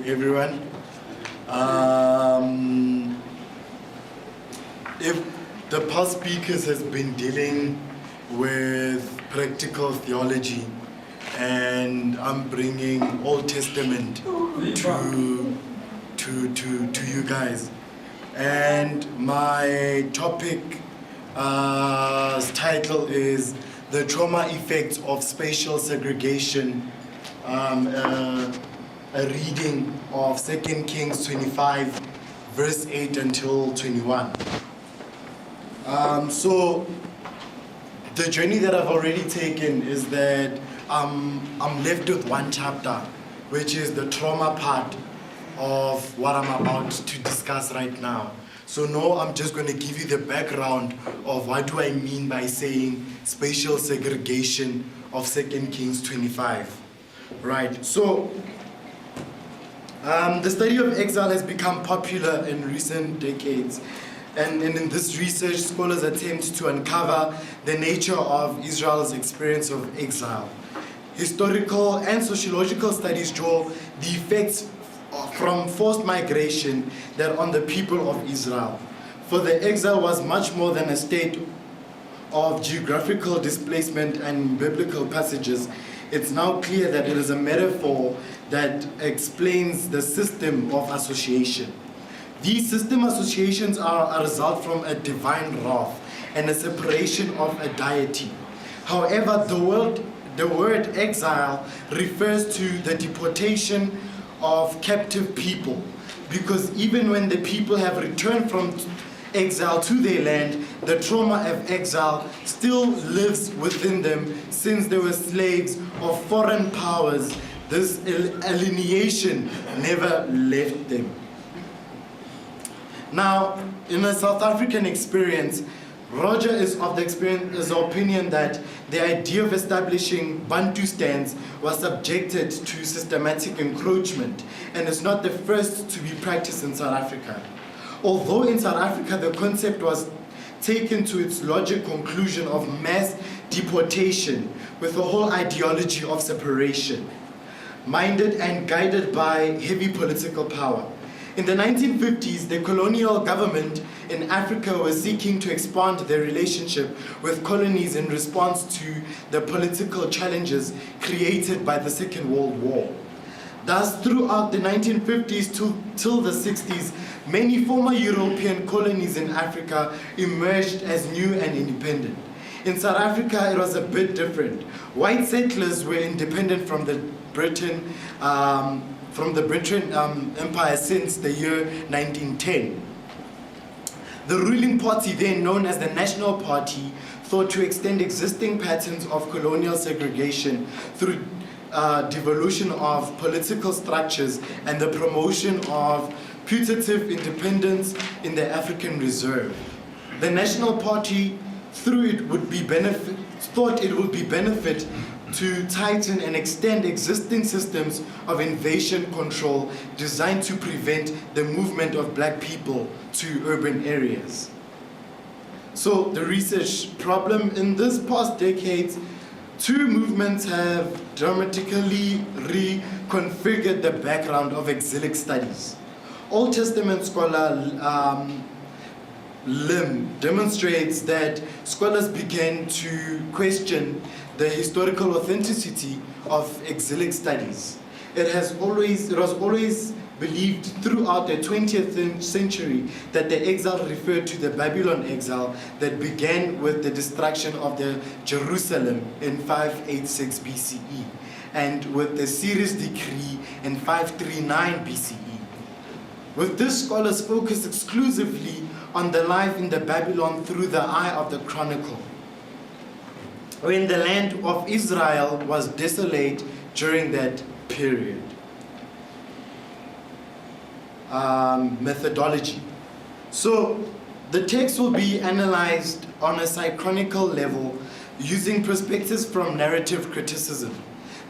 everyone. If the past speakers has been dealing with practical theology, and I'm bringing Old Testament to you guys, and my topic title is the trauma effects of spatial segregation. A reading of 2 Kings 25, verse 8 until 21. So the journey that I've already taken is that I'm left with one chapter, which is the trauma part of what I'm about to discuss right now. So now I'm just going to give you the background of what do I mean by saying spatial segregation of 2 Kings 25. Right, so the study of exile has become popular in recent decades, and in this research, scholars attempt to uncover the nature of Israel's experience of exile. Historical and sociological studies draw the effects from forced migration that on the people of Israel. For the exile was much more than a state of geographical displacement and biblical passages. It's now clear that it is a metaphor that explains the system of association. These system associations are a result from a divine wrath and a separation of a deity. However, the word exile refers to the deportation of captive people, because even when the people have returned from exile to their land, the trauma of exile still lives within them since they were slaves of foreign powers. This alienation never left them. Now, in a South African experience, Roger is of the opinion that the idea of establishing Bantustans was subjected to systematic encroachment and is not the first to be practiced in South Africa. Although in South Africa the concept was taken to its logic conclusion of mass deportation with a whole ideology of separation, minded and guided by heavy political power. In the 1950s, the colonial government in Africa was seeking to expand their relationship with colonies in response to the political challenges created by the Second World War. Thus, throughout the 1950s till the 60s, many former European colonies in Africa emerged as new and independent. In South Africa, it was a bit different. White settlers were independent from the Britain Empire since the year 1910. The ruling party, then known as the National Party, thought to extend existing patterns of colonial segregation through devolution of political structures and the promotion of putative independence in the African Reserve. The National Party thought it would be benefit to tighten and extend existing systems of invasion control designed to prevent the movement of black people to urban areas. So the research problem in this past decades, two movements have dramatically reconfigured the background of exilic studies. Old Testament scholar Lim demonstrates that scholars began to question the historical authenticity of exilic studies. It was always believed throughout the 20th century that the exile referred to the Babylon exile that began with the destruction of the Jerusalem in 586 BCE and with the Cyrus decree in 539 BCE. With this, scholars focus exclusively on the life in the Babylon through the eye of the chronicle, when the land of Israel was desolate during that period. Methodology. So the text will be analyzed on a synchronical level using perspectives from narrative criticism.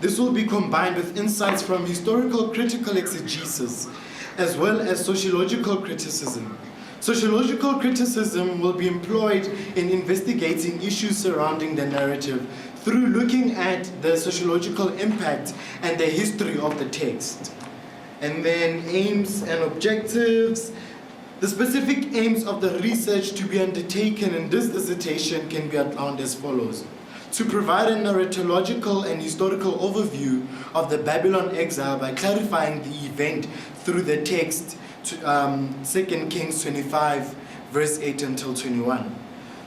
This will be combined with insights from historical critical exegesis as well as sociological criticism. Sociological criticism will be employed in investigating issues surrounding the narrative through looking at the sociological impact and the history of the text. And then aims and objectives. The specific aims of the research to be undertaken in this dissertation can be outlined as follows. To provide a narratological and historical overview of the Babylon exile by clarifying the event through the text, 2 Kings 25, verse 8 until 21.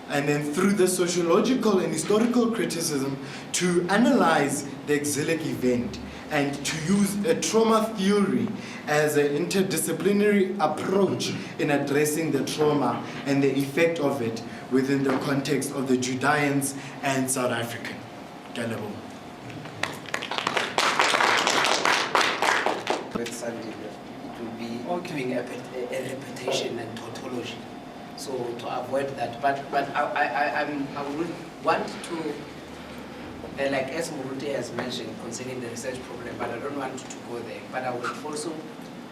And then through the sociological and historical criticism to analyze the exilic event and to use a trauma theory as an interdisciplinary approach in addressing the trauma and the effect of it within the context of the Judeans and South African. Galebo. With Sandile, it will be doing a repetition and tautology. So to avoid that, but I would want to, like as Murute has mentioned concerning the research problem, but I don't want to go there. But I would also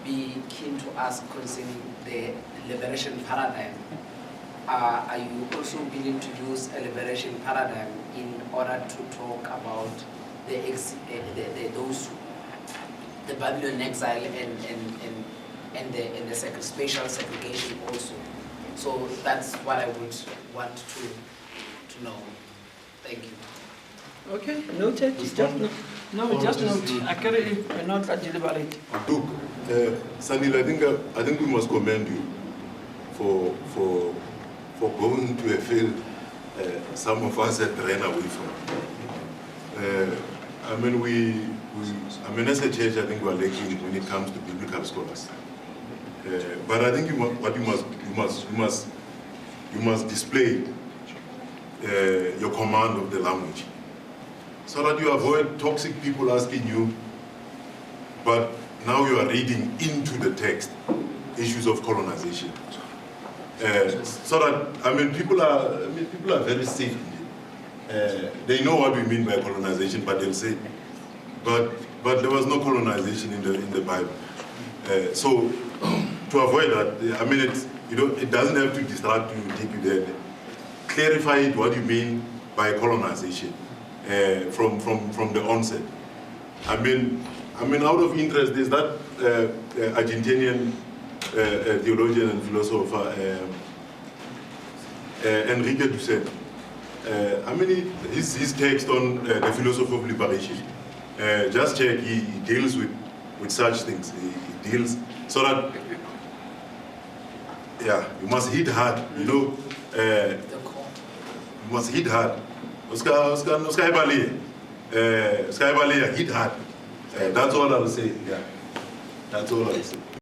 be keen to ask concerning the liberation paradigm. Are you also willing to use a liberation paradigm in order to talk about the Babylon exile and the spatial segregation also? So that's what I would want to know. Thank you. Okay, noted. Just note. I carry a note that deliberate. Look, Sandile, I think we must commend you for going to a field some of us had ran away from. As a church, I think we're lacking when it comes to biblical scholars. But I think you must display your command of the language, so that you avoid toxic people asking you, but now you are reading into the text issues of colonization. So that people are very safe. They know what we mean by colonization, but they'll say, but there was no colonization in the Bible. So to avoid that, it doesn't have to distract you, take you there. Clarify it, what you mean by colonization from the onset. Out of interest, there's that Argentinian theologian and philosopher Enrique Dussel. His text on the philosophy of liberation. Just check, he deals with such things. He deals so that you must hit hard. You must hit hard. Hit hard. That's all I'll say. Yeah, that's all I'll say.